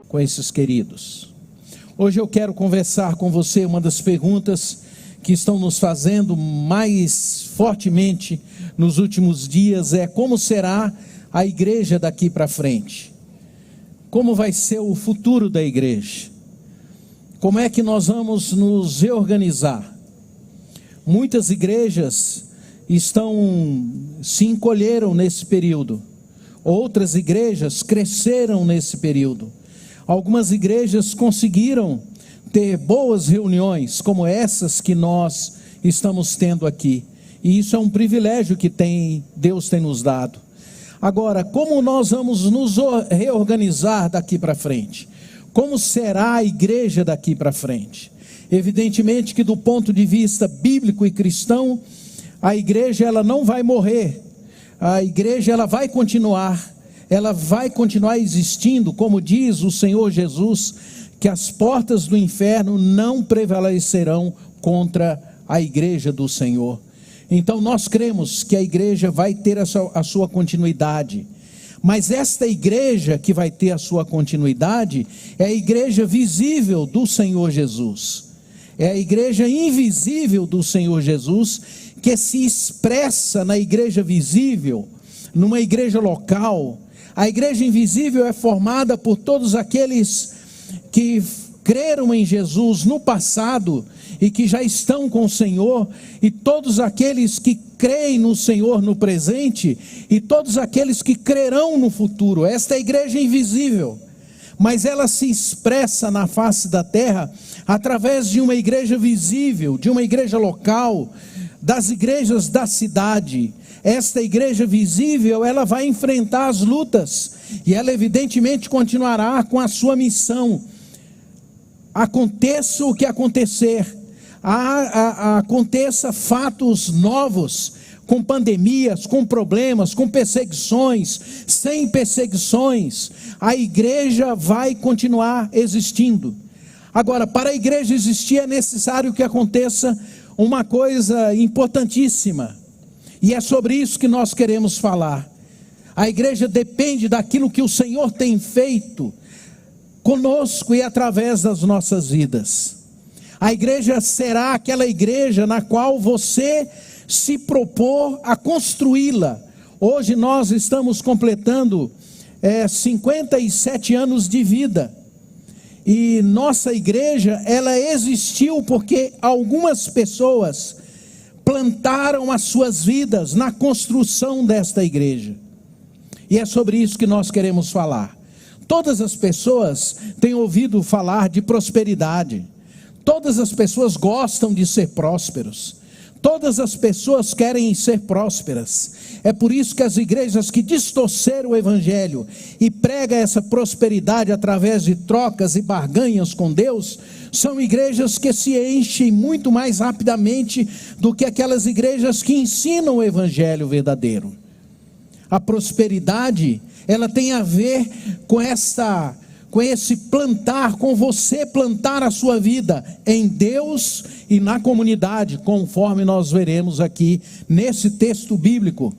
com esses queridos. Hoje eu quero conversar com você. Uma das perguntas que estão nos fazendo mais fortemente nos últimos dias é: como será a igreja daqui para frente? Como vai ser o futuro da igreja? Como é que nós vamos nos reorganizar? Muitas igrejas se encolheram nesse período. Outras igrejas cresceram nesse período. Algumas igrejas conseguiram ter boas reuniões, como essas que nós estamos tendo aqui. E isso é um privilégio que Deus tem nos dado. Agora, como nós vamos nos reorganizar daqui para frente? Como será a igreja daqui para frente? Evidentemente que do ponto de vista bíblico e cristão, a igreja ela não vai morrer. A igreja ela vai continuar existindo, como diz o Senhor Jesus, que as portas do inferno não prevalecerão contra a igreja do Senhor. Então nós cremos que a igreja vai ter a sua continuidade. Mas esta igreja que vai ter a sua continuidade é a igreja visível do Senhor Jesus. É a igreja invisível do Senhor Jesus, que se expressa na igreja visível, numa igreja local. A igreja invisível é formada por todos aqueles que creram em Jesus no passado e que já estão com o Senhor, e todos aqueles que creem no Senhor no presente, e todos aqueles que crerão no futuro. Esta é a igreja invisível, mas ela se expressa na face da terra através de uma igreja visível, de uma igreja local, das igrejas da cidade. Esta igreja visível, ela vai enfrentar as lutas, e ela evidentemente continuará com a sua missão. Aconteça o que acontecer, aconteça fatos novos, com pandemias, com problemas, com perseguições, sem perseguições, a igreja vai continuar existindo. Agora, para a igreja existir é necessário que aconteça uma coisa importantíssima, e é sobre isso que nós queremos falar. A igreja depende daquilo que o Senhor tem feito conosco e através das nossas vidas. A igreja será aquela igreja na qual você se propor a construí-la. Hoje nós estamos completando 57 anos de vida. E nossa igreja, ela existiu porque algumas pessoas plantaram as suas vidas na construção desta igreja. E é sobre isso que nós queremos falar. Todas as pessoas têm ouvido falar de prosperidade. Todas as pessoas gostam de ser prósperos. Todas as pessoas querem ser prósperas. É por isso que as igrejas que distorceram o evangelho e pregam essa prosperidade através de trocas e barganhas com Deus, são igrejas que se enchem muito mais rapidamente do que aquelas igrejas que ensinam o evangelho verdadeiro. A prosperidade, ela tem a ver com esse plantar, com você plantar a sua vida em Deus e na comunidade, conforme nós veremos aqui nesse texto bíblico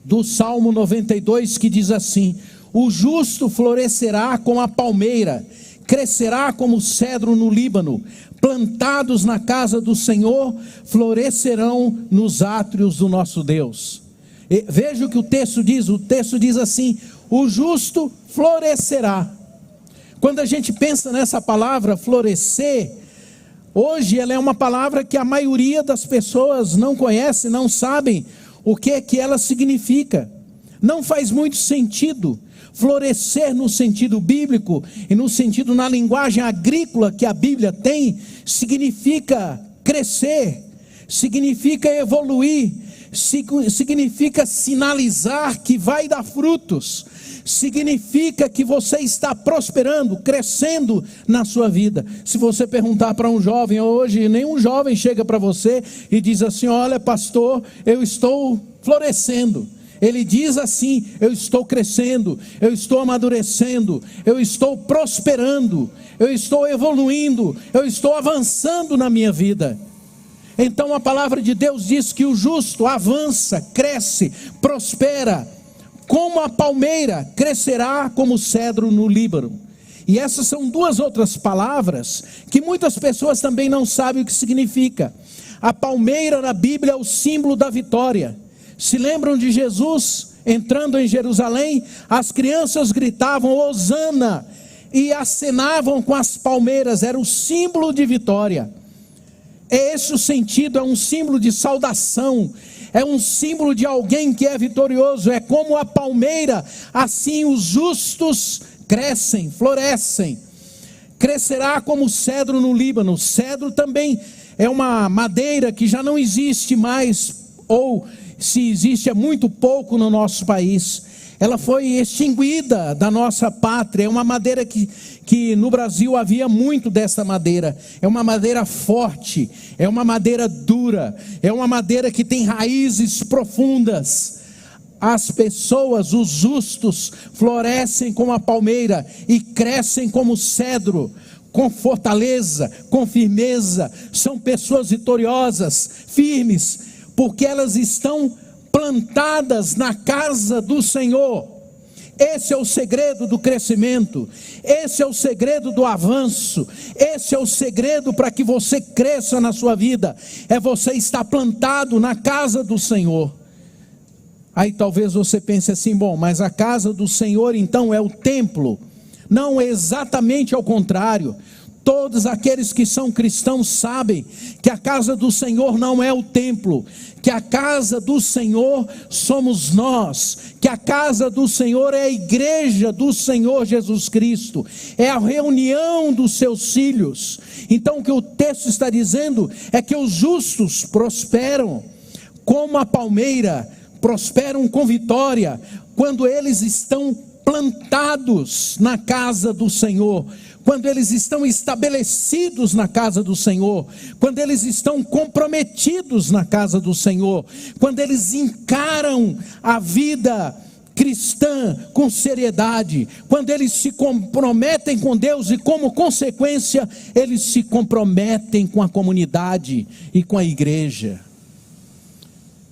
do Salmo 92, que diz assim: o justo florescerá como a palmeira, crescerá como o cedro no Líbano, plantados na casa do Senhor, florescerão nos átrios do nosso Deus. Veja o que o texto diz assim: o justo florescerá. Quando a gente pensa nessa palavra florescer, hoje ela é uma palavra que a maioria das pessoas não conhece, não sabem o que ela significa. Não faz muito sentido. Florescer no sentido bíblico e no sentido na linguagem agrícola que a Bíblia tem, significa crescer, significa evoluir, significa sinalizar que vai dar frutos, significa que você está prosperando, crescendo na sua vida. Se você perguntar para um jovem hoje, nenhum jovem chega para você e diz assim: olha pastor, eu estou florescendo. Ele diz assim: eu estou crescendo, eu estou amadurecendo, eu estou prosperando, eu estou evoluindo, eu estou avançando na minha vida. Então a palavra de Deus diz que o justo avança, cresce, prospera, como a palmeira, crescerá como o cedro no Líbano. E essas são duas outras palavras que muitas pessoas também não sabem o que significa. A palmeira na Bíblia é o símbolo da vitória. Se lembram de Jesus entrando em Jerusalém? As crianças gritavam Hosana e acenavam com as palmeiras, era o símbolo de vitória. É esse o sentido, é um símbolo de saudação, é um símbolo de alguém que é vitorioso. É como a palmeira, assim os justos crescem, florescem. Crescerá como o cedro no Líbano. O cedro também é uma madeira que já não existe mais, ou se existe é muito pouco no nosso país. Ela foi extinguida da nossa pátria. É uma madeira que no Brasil havia muito dessa madeira. É uma madeira forte, é uma madeira dura, é uma madeira que tem raízes profundas. As pessoas, os justos, florescem como a palmeira e crescem como o cedro, com fortaleza, com firmeza. São pessoas vitoriosas, firmes, porque elas estão plantadas na casa do Senhor. Esse é o segredo do crescimento, esse é o segredo do avanço, esse é o segredo para que você cresça na sua vida, é você estar plantado na casa do Senhor. Aí talvez você pense assim, bom, mas a casa do Senhor então é o templo. Não, é exatamente ao contrário. Todos aqueles que são cristãos sabem que a casa do Senhor não é o templo, que a casa do Senhor somos nós, que a casa do Senhor é a igreja do Senhor Jesus Cristo, é a reunião dos seus filhos. Então o que o texto está dizendo é que os justos prosperam como a palmeira, prosperam com vitória, quando eles estão plantados na casa do Senhor, quando eles estão estabelecidos na casa do Senhor, quando eles estão comprometidos na casa do Senhor, quando eles encaram a vida cristã com seriedade, quando eles se comprometem com Deus e como consequência, eles se comprometem com a comunidade e com a igreja.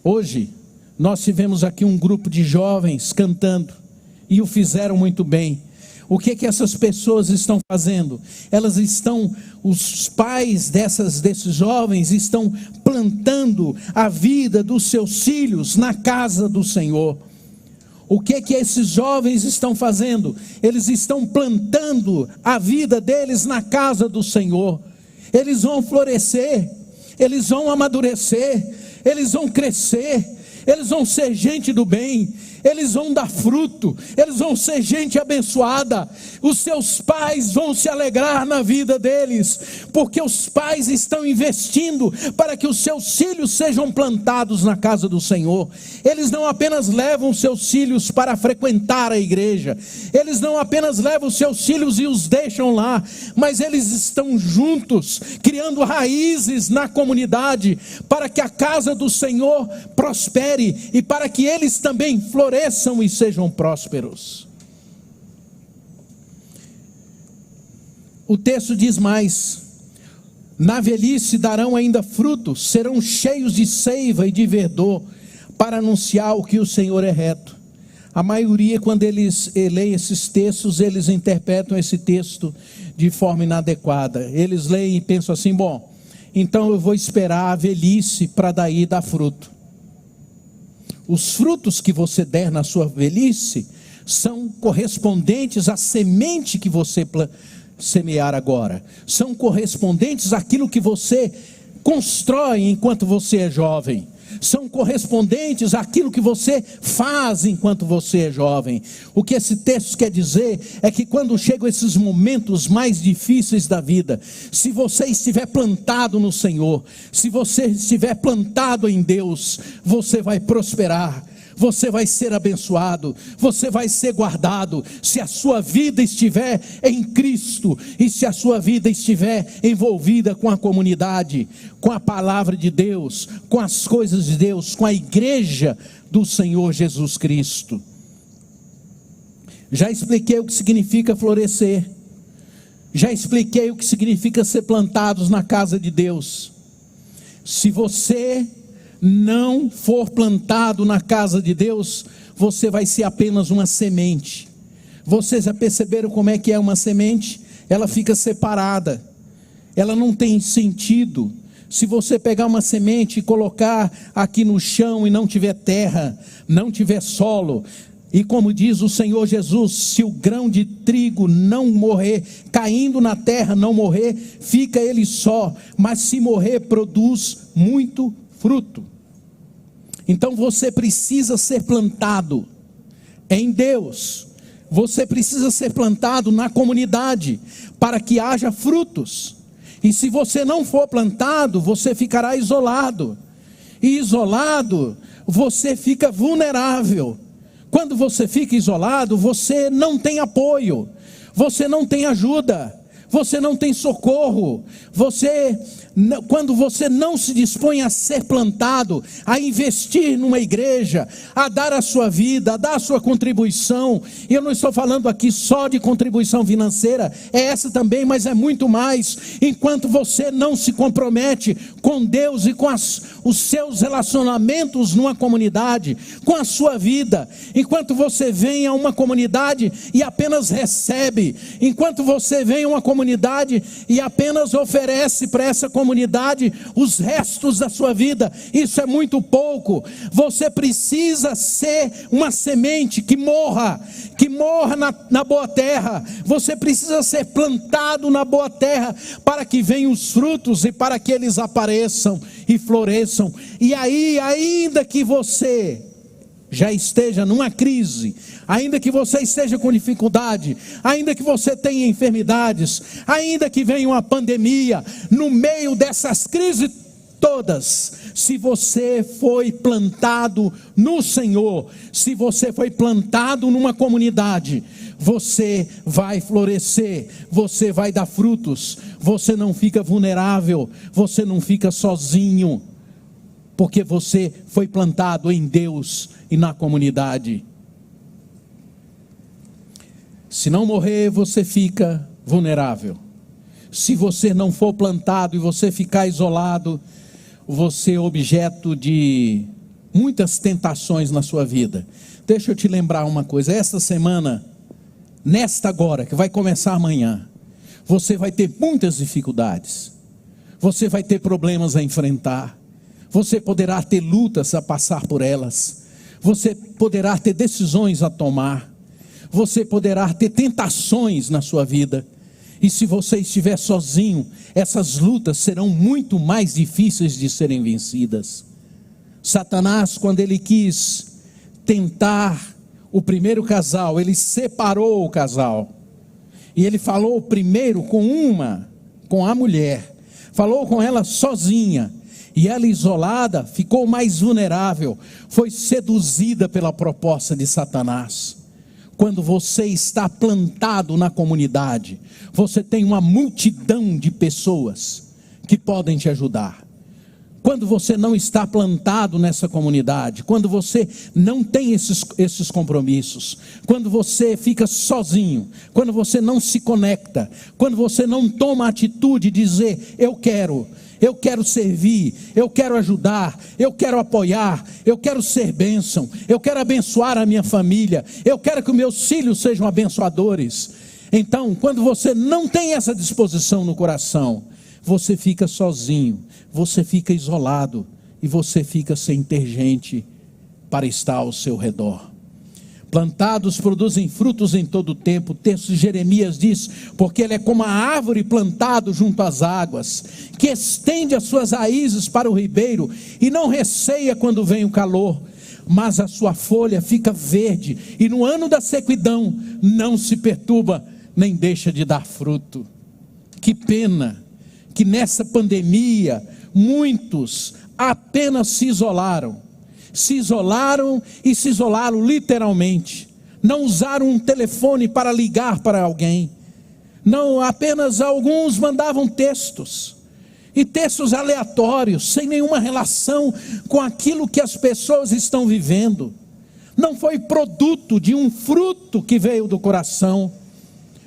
Hoje, nós tivemos aqui um grupo de jovens cantando, e o fizeram muito bem. O que essas pessoas estão fazendo? Os pais desses jovens estão plantando a vida dos seus filhos na casa do Senhor. O que esses jovens estão fazendo? Eles estão plantando a vida deles na casa do Senhor. Eles vão florescer, eles vão amadurecer, eles vão crescer, eles vão ser gente do bem, eles vão dar fruto, eles vão ser gente abençoada. Os seus pais vão se alegrar na vida deles, porque os pais estão investindo para que os seus filhos sejam plantados na casa do Senhor. Eles não apenas levam seus filhos para frequentar a igreja, eles não apenas levam seus filhos e os deixam lá, mas eles estão juntos, criando raízes na comunidade, para que a casa do Senhor prospere e para que eles também floresçam e sejam prósperos. O texto diz mais: na velhice darão ainda frutos, serão cheios de seiva e de verdor, para anunciar o que o Senhor é reto. A maioria, quando eles leem esses textos, eles interpretam esse texto de forma inadequada. Eles leem e pensam assim, bom, então eu vou esperar a velhice para daí dar fruto. Os frutos que você der na sua velhice são correspondentes à semente que você semear agora. São correspondentes àquilo que você constrói enquanto você é jovem. São correspondentes àquilo que você faz enquanto você é jovem. O que esse texto quer dizer é que quando chegam esses momentos mais difíceis da vida, se você estiver plantado no Senhor, se você estiver plantado em Deus, você vai prosperar, você vai ser abençoado, você vai ser guardado, se a sua vida estiver em Cristo, e se a sua vida estiver envolvida com a comunidade, com a palavra de Deus, com as coisas de Deus, com a igreja do Senhor Jesus Cristo. Já expliquei o que significa florescer, já expliquei o que significa ser plantados na casa de Deus. Se você não for plantado na casa de Deus, você vai ser apenas uma semente. Vocês já perceberam como é que é uma semente? Ela fica separada, ela não tem sentido. Se você pegar uma semente e colocar aqui no chão e não tiver terra, não tiver solo, e como diz o Senhor Jesus, se o grão de trigo não morrer, caindo na terra não morrer, fica ele só, mas se morrer produz muito fruto. Então você precisa ser plantado em Deus, você precisa ser plantado na comunidade, para que haja frutos. E se você não for plantado, você ficará isolado, e isolado, você fica vulnerável. Quando você fica isolado, você não tem apoio, você não tem ajuda, você não tem socorro. Quando você não se dispõe a ser plantado, a investir numa igreja, a dar a sua vida, a dar a sua contribuição, e eu não estou falando aqui só de contribuição financeira, é essa também, mas é muito mais. Enquanto você não se compromete com Deus e com os seus relacionamentos numa comunidade, com a sua vida, enquanto você vem a uma comunidade e apenas recebe, enquanto você vem a uma comunidade e apenas oferece para essa comunidade os restos da sua vida, isso é muito pouco. Você precisa ser uma semente que morra na boa terra. Você precisa ser plantado na boa terra, para que venham os frutos e para que eles apareçam e floresçam. E aí, ainda que você já esteja numa crise, ainda que você esteja com dificuldade, ainda que você tenha enfermidades, ainda que venha uma pandemia, no meio dessas crises todas, se você foi plantado no Senhor, se você foi plantado numa comunidade, você vai florescer, você vai dar frutos, você não fica vulnerável, você não fica sozinho, porque você foi plantado em Deus e na comunidade. Se não morrer, você fica vulnerável. Se você não for plantado e você ficar isolado, você é objeto de muitas tentações na sua vida. Deixa eu te lembrar uma coisa, esta semana, nesta agora, que vai começar amanhã, você vai ter muitas dificuldades, você vai ter problemas a enfrentar, você poderá ter lutas a passar por elas, você poderá ter decisões a tomar, você poderá ter tentações na sua vida, e se você estiver sozinho, essas lutas serão muito mais difíceis de serem vencidas. Satanás, quando ele quis tentar o primeiro casal, ele separou o casal, e ele falou primeiro com a mulher, falou com ela sozinha, e ela isolada ficou mais vulnerável, foi seduzida pela proposta de Satanás. Quando você está plantado na comunidade, você tem uma multidão de pessoas que podem te ajudar. Quando você não está plantado nessa comunidade, quando você não tem esses compromissos, quando você fica sozinho, quando você não se conecta, quando você não toma a atitude de dizer, eu quero servir, eu quero ajudar, eu quero apoiar, eu quero ser bênção, eu quero abençoar a minha família, eu quero que os meus filhos sejam abençoadores. Então, quando você não tem essa disposição no coração, você fica sozinho, você fica isolado e você fica sem ter gente para estar ao seu redor. Plantados produzem frutos em todo o tempo. O texto de Jeremias diz, porque ele é como a árvore plantada junto às águas, que estende as suas raízes para o ribeiro e não receia quando vem o calor, mas a sua folha fica verde e no ano da sequidão não se perturba, nem deixa de dar fruto. Que pena que nessa pandemia muitos apenas se isolaram e se isolaram literalmente, não usaram um telefone para ligar para alguém, não, apenas alguns mandavam textos, e textos aleatórios, sem nenhuma relação com aquilo que as pessoas estão vivendo, não foi produto de um fruto que veio do coração.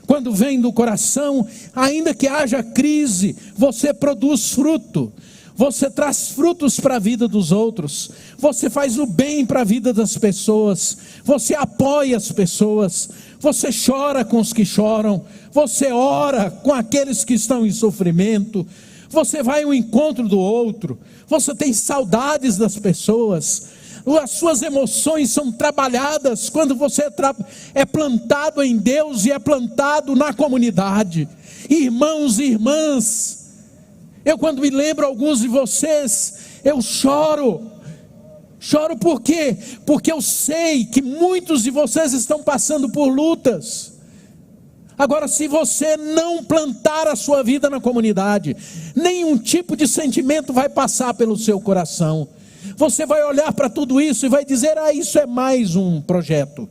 Quando vem do coração, ainda que haja crise, você produz fruto, Você traz frutos para a vida dos outros. Você faz o bem para a vida das pessoas. Você apoia as pessoas. Você chora com os que choram. Você ora com aqueles que estão em sofrimento. Você vai ao encontro do outro. Você tem saudades das pessoas. As suas emoções são trabalhadas quando você é plantado em Deus e é plantado na comunidade. Irmãos e irmãs, eu quando me lembro alguns de vocês, eu choro. Choro por quê? Porque eu sei que muitos de vocês estão passando por lutas. Agora, se você não plantar a sua vida na comunidade, nenhum tipo de sentimento vai passar pelo seu coração. Você vai olhar para tudo isso e vai dizer: isso é mais um projeto.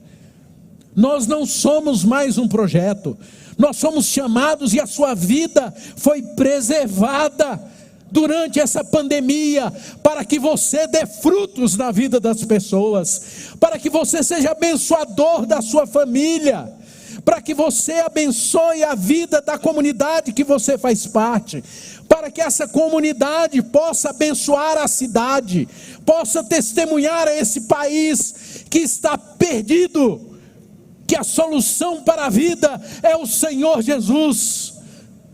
Nós não somos mais um projeto. Nós somos chamados, e a sua vida foi preservada durante essa pandemia, para que você dê frutos na vida das pessoas, para que você seja abençoador da sua família, para que você abençoe a vida da comunidade que você faz parte, para que essa comunidade possa abençoar a cidade, possa testemunhar a esse país que está perdido, que a solução para a vida é o Senhor Jesus.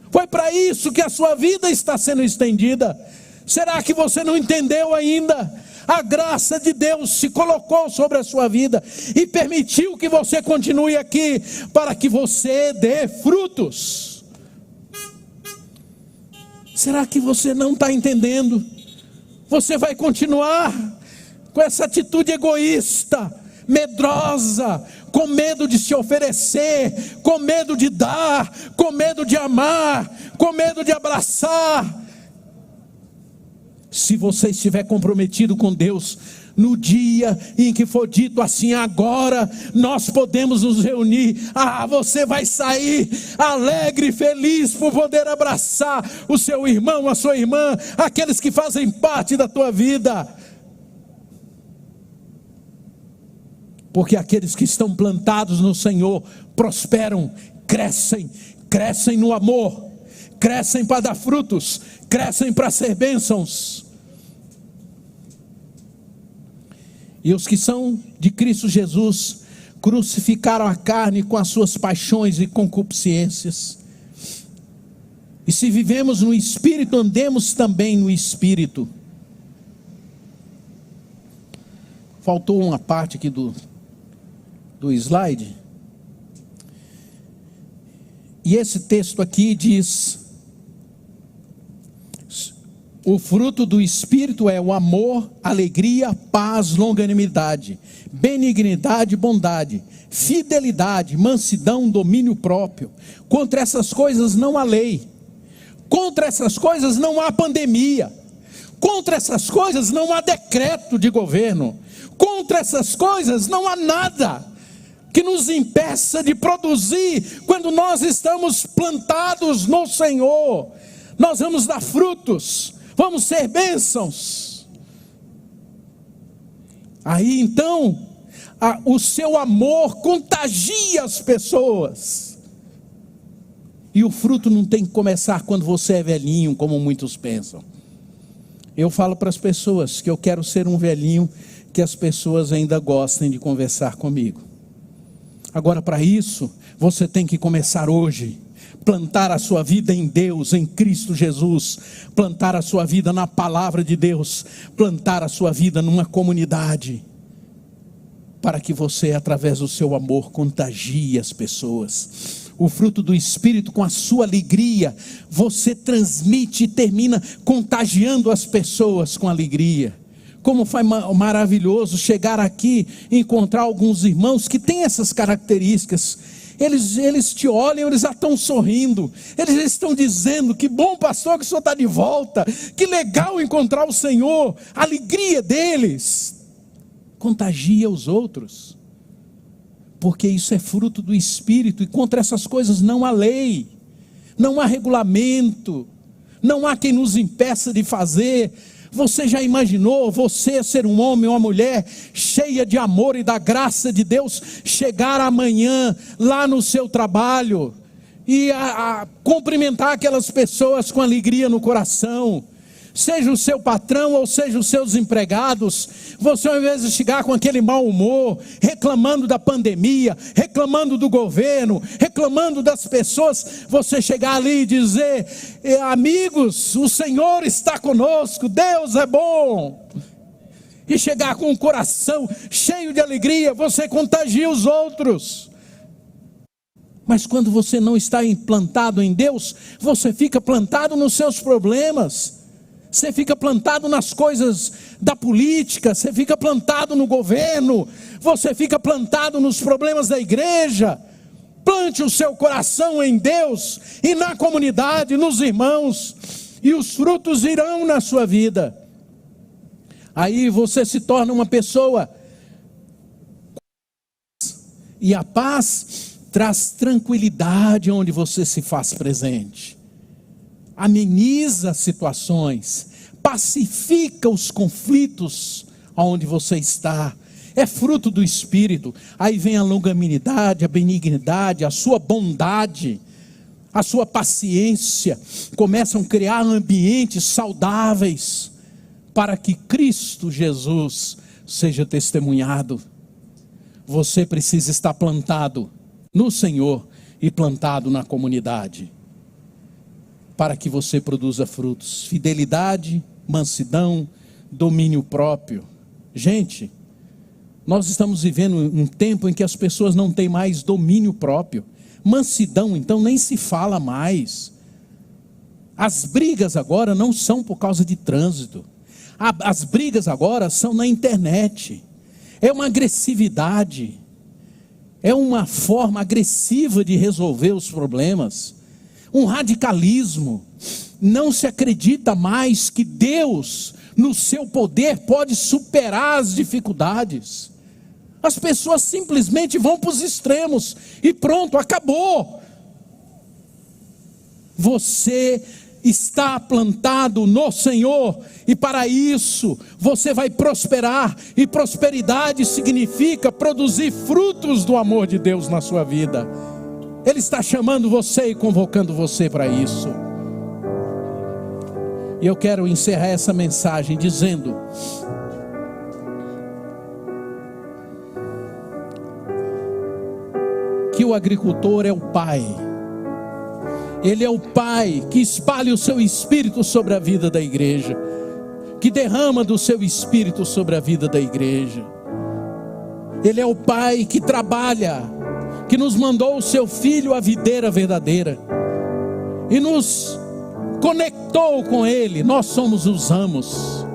Foi para isso que a sua vida está sendo estendida. Será que você não entendeu ainda? A graça de Deus se colocou sobre a sua vida e permitiu que você continue aqui, para que você dê frutos. Será que você não está entendendo? Você vai continuar com essa atitude egoísta, medrosa, com medo de se oferecer, com medo de dar, com medo de amar, com medo de abraçar. Se você estiver comprometido com Deus, no dia em que for dito assim: agora nós podemos nos reunir, você vai sair alegre e feliz por poder abraçar o seu irmão, a sua irmã, aqueles que fazem parte da tua vida. Porque aqueles que estão plantados no Senhor prosperam, crescem no amor, crescem para dar frutos, crescem para ser bênçãos. E os que são de Cristo Jesus crucificaram a carne com as suas paixões e concupiscências. E se vivemos no Espírito, andemos também no Espírito. Faltou uma parte aqui do slide. E esse texto aqui diz: o fruto do Espírito é o amor, alegria, paz, longanimidade, benignidade, bondade, fidelidade, mansidão, domínio próprio. Contra essas coisas não há lei. Contra essas coisas não há pandemia. Contra essas coisas não há decreto de governo. Contra essas coisas não há nada que nos impeça de produzir. Quando nós estamos plantados no Senhor, nós vamos dar frutos, vamos ser bênçãos. Aí então, o seu amor contagia as pessoas. E o fruto não tem que começar quando você é velhinho, como muitos pensam. Eu falo para as pessoas que eu quero ser um velhinho que as pessoas ainda gostem de conversar comigo. Agora, para isso, você tem que começar hoje. Plantar a sua vida em Deus, em Cristo Jesus. Plantar a sua vida na palavra de Deus. Plantar a sua vida numa comunidade. Para que você, através do seu amor, contagie as pessoas. O fruto do Espírito, com a sua alegria, você transmite e termina contagiando as pessoas com alegria. Como foi maravilhoso chegar aqui e encontrar alguns irmãos que têm essas características. Eles te olham, eles já estão sorrindo, eles já estão dizendo: que bom, pastor, que o senhor está de volta, que legal encontrar o Senhor. A alegria deles contagia os outros, porque isso é fruto do Espírito. E contra essas coisas não há lei, não há regulamento, não há quem nos impeça de fazer. Você já imaginou você ser um homem ou uma mulher cheia de amor e da graça de Deus, chegar amanhã lá no seu trabalho e a cumprimentar aquelas pessoas com alegria no coração? seja o seu patrão ou seja os seus empregados, você, ao invés de chegar com aquele mau humor, reclamando da pandemia, reclamando do governo, reclamando das pessoas, você chegar ali e dizer: amigos, o Senhor está conosco, Deus é bom. E chegar com o coração cheio de alegria, você contagia os outros. Mas quando você não está plantado em Deus, você fica plantado nos seus problemas, você fica plantado nas coisas da política, você fica plantado no governo, você fica plantado nos problemas da igreja. Plante o seu coração em Deus e na comunidade, nos irmãos, e os frutos virão na sua vida. Aí você se torna uma pessoa, e a paz traz tranquilidade onde você se faz presente, ameniza situações, pacifica os conflitos onde você está, é fruto do Espírito. Aí vem a longanimidade, a benignidade, a sua bondade, a sua paciência, começam a criar ambientes saudáveis, para que Cristo Jesus seja testemunhado. Você precisa estar plantado no Senhor e plantado na comunidade, para que você produza frutos, fidelidade, mansidão, domínio próprio. Gente, nós estamos vivendo um tempo em que as pessoas não têm mais domínio próprio. Mansidão, então, nem se fala mais. As brigas agora não são por causa de trânsito. As brigas agora são na internet. É uma agressividade, é uma forma agressiva de resolver os problemas, um radicalismo. Não se acredita mais que Deus, no seu poder, pode superar as dificuldades. As pessoas simplesmente vão para os extremos e pronto, acabou. Você está plantado no Senhor, e para isso você vai prosperar, e prosperidade significa produzir frutos do amor de Deus na sua vida. Ele está chamando você e convocando você para isso. E eu quero encerrar essa mensagem dizendo: que o agricultor é o pai. Ele é o Pai que espalha o seu Espírito sobre a vida da igreja, que derrama do seu Espírito sobre a vida da igreja. Ele é o Pai que trabalha, que nos mandou o seu Filho, a videira verdadeira, e nos conectou com Ele. Nós somos os ramos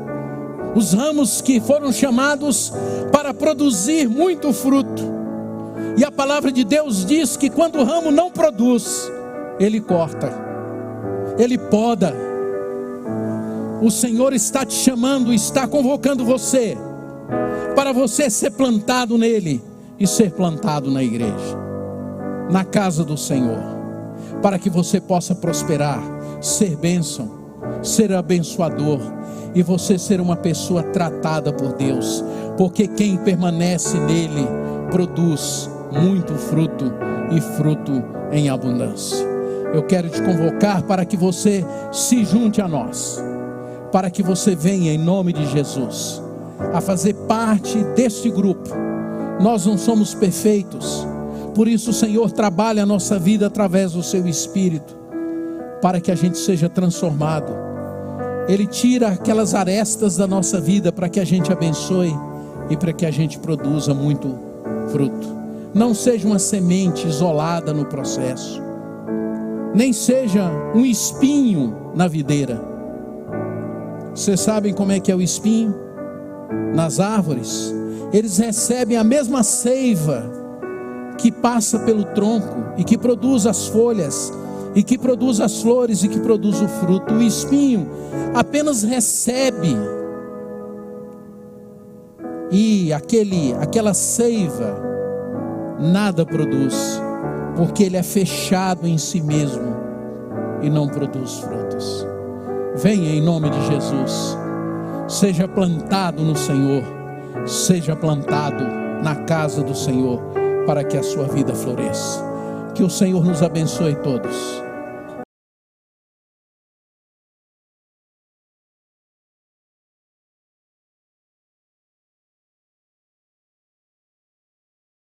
que foram chamados para produzir muito fruto. E a palavra de Deus diz que quando o ramo não produz, Ele corta, Ele poda. O Senhor está te chamando, está convocando você, para você ser plantado nele e ser plantado na igreja, na casa do Senhor, para que você possa prosperar, ser bênção, ser abençoador, e você ser uma pessoa tratada por Deus, porque quem permanece nele produz muito fruto, e fruto em abundância. Eu quero te convocar para que você se junte a nós, para que você venha em nome de Jesus a fazer parte deste grupo. Nós não somos perfeitos, por isso o Senhor trabalha a nossa vida através do seu Espírito, para que a gente seja transformado. Ele tira aquelas arestas da nossa vida para que a gente abençoe e para que a gente produza muito fruto. Não seja uma semente isolada no processo, nem seja um espinho na videira. Vocês sabem como é que é o espinho? Nas árvores, eles recebem a mesma seiva que passa pelo tronco e que produz as folhas, e que produz as flores, e que produz o fruto. O espinho apenas recebe, e aquela seiva nada produz, porque ele é fechado em si mesmo e não produz frutos. Venha em nome de Jesus, seja plantado no Senhor, seja plantado na casa do Senhor, para que a sua vida floresça. Que o Senhor nos abençoe todos.